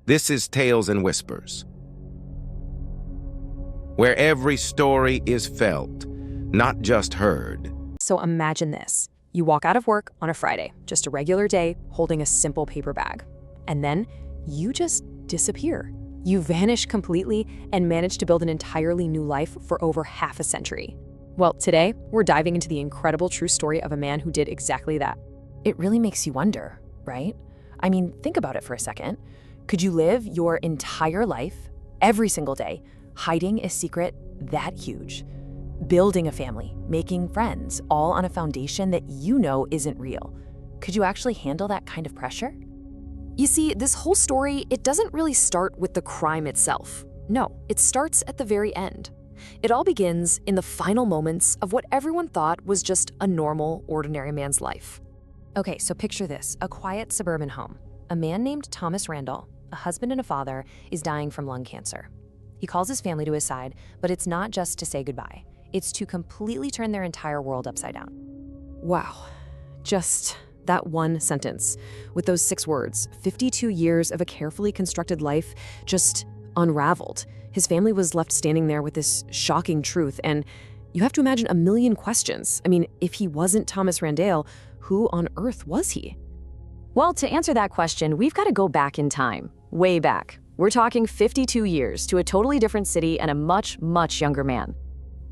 This is Tales and Whispers, where every story is felt, not just heard. So imagine this. You walk out of work on a Friday, just a regular day, holding a simple paper bag. And then you just disappear. You vanish completely and manage to build an entirely new life for over half a century. Well, today, we're diving into the incredible true story of a man who did exactly that. It really makes you wonder, right? I mean, think about it for a second. Could you live your entire life, every single day, hiding a secret that huge? Building a family, making friends, all on a foundation that you know isn't real. Could you actually handle that kind of pressure? You see, this whole story, it doesn't really start with the crime itself. No, it starts at the very end. It all begins in the final moments of what everyone thought was just a normal, ordinary man's life. Okay, so picture this, a quiet suburban home. A man named Thomas Randele, a husband and a father, is dying from lung cancer. He calls his family to his side, but it's not just to say goodbye. It's to completely turn their entire world upside down. Wow, just that one sentence with those 6 words, 52 years of a carefully constructed life just unraveled. His family was left standing there with this shocking truth, and you have to imagine a million questions. I mean, if he wasn't Thomas Randele, who on earth was he? Well, to answer that question, we've got to go back in time, way back. We're talking 52 years to a totally different city and a much, much younger man.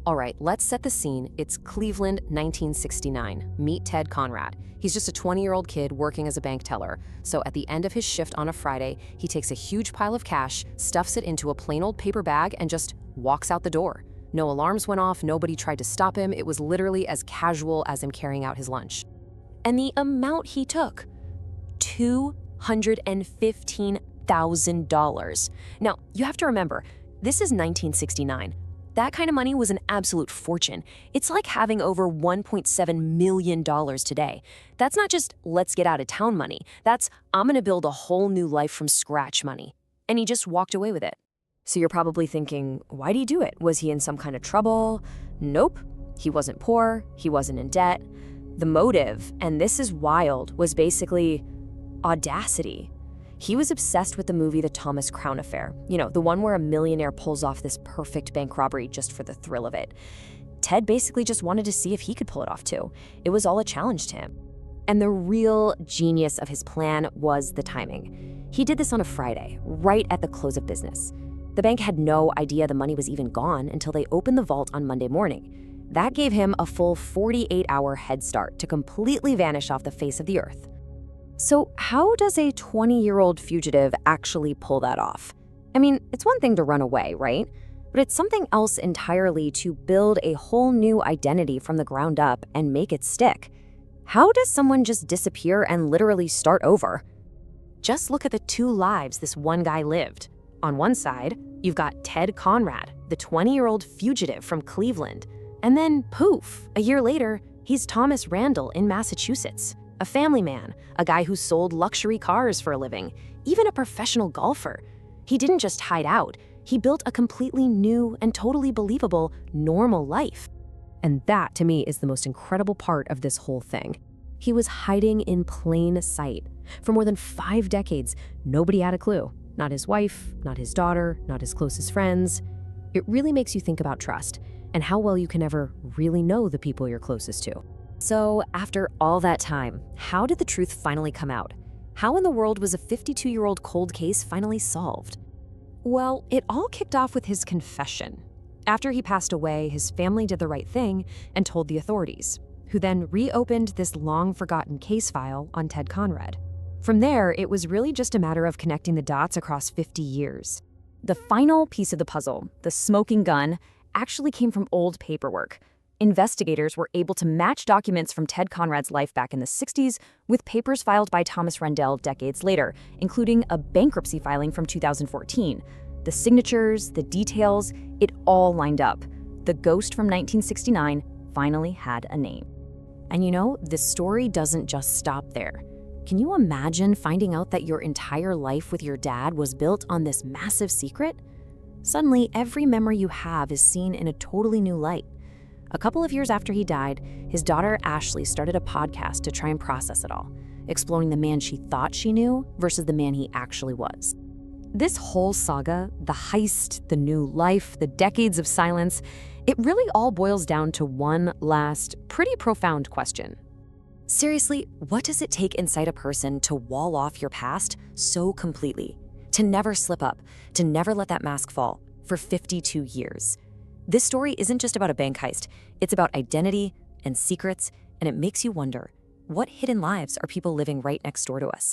All right, let's set the scene. It's Cleveland, 1969. Meet Ted Conrad. He's just a 20-year-old kid working as a bank teller. So at the end of his shift on a Friday, he takes a huge pile of cash, stuffs it into a plain old paper bag, and just walks out the door. No alarms went off, nobody tried to stop him. It was literally as casual as him carrying out his lunch. And the amount he took, $215,000. Now, you have to remember, this is 1969. That kind of money was an absolute fortune. It's like having over $1.7 million today. That's not just let's get out of town money. That's I'm gonna build a whole new life from scratch money. And he just walked away with it. So you're probably thinking, why'd he do it? Was he in some kind of trouble? Nope. He wasn't poor. He wasn't in debt. The motive, and this is wild, was basically audacity. He was obsessed with the movie The Thomas Crown Affair. You know, the one where a millionaire pulls off this perfect bank robbery just for the thrill of it. Ted basically just wanted to see if he could pull it off too. It was all a challenge to him. And the real genius of his plan was the timing. He did this on a Friday, right at the close of business. The bank had no idea the money was even gone until they opened the vault on Monday morning. That gave him a full 48-hour head start to completely vanish off the face of the earth. So how does a 20-year-old fugitive actually pull that off? I mean, it's one thing to run away, right? But it's something else entirely to build a whole new identity from the ground up and make it stick. How does someone just disappear and literally start over? Just look at the 2 lives this one guy lived. On one side, you've got Ted Conrad, the 20-year-old fugitive from Cleveland. And then, poof, a year later, he's Thomas Randele in Massachusetts. A family man, a guy who sold luxury cars for a living, even a professional golfer. He didn't just hide out, he built a completely new and totally believable, normal life. And that, to me, is the most incredible part of this whole thing. He was hiding in plain sight. For more than 5 decades, nobody had a clue. Not his wife, not his daughter, not his closest friends. It really makes you think about trust and how well you can ever really know the people you're closest to. So after all that time, how did the truth finally come out? How in the world was a 52-year-old cold case finally solved? Well, it all kicked off with his confession. After he passed away, his family did the right thing and told the authorities, who then reopened this long-forgotten case file on Ted Conrad. From there, it was really just a matter of connecting the dots across 50 years. The final piece of the puzzle, the smoking gun, actually came from old paperwork. Investigators were able to match documents from Ted Conrad's life back in the 60s with papers filed by Thomas Randele decades later, including a bankruptcy filing from 2014. The signatures, the details, it all lined up. The ghost from 1969 finally had a name. And you know, this story doesn't just stop there. Can you imagine finding out that your entire life with your dad was built on this massive secret? Suddenly, every memory you have is seen in a totally new light. A couple of years after he died, his daughter Ashley started a podcast to try and process it all, exploring the man she thought she knew versus the man he actually was. This whole saga, the heist, the new life, the decades of silence, it really all boils down to one last, pretty profound question. Seriously, what does it take inside a person to wall off your past so completely? To never slip up, to never let that mask fall, for 52 years? This story isn't just about a bank heist. It's about identity and secrets, and it makes you wonder, what hidden lives are people living right next door to us?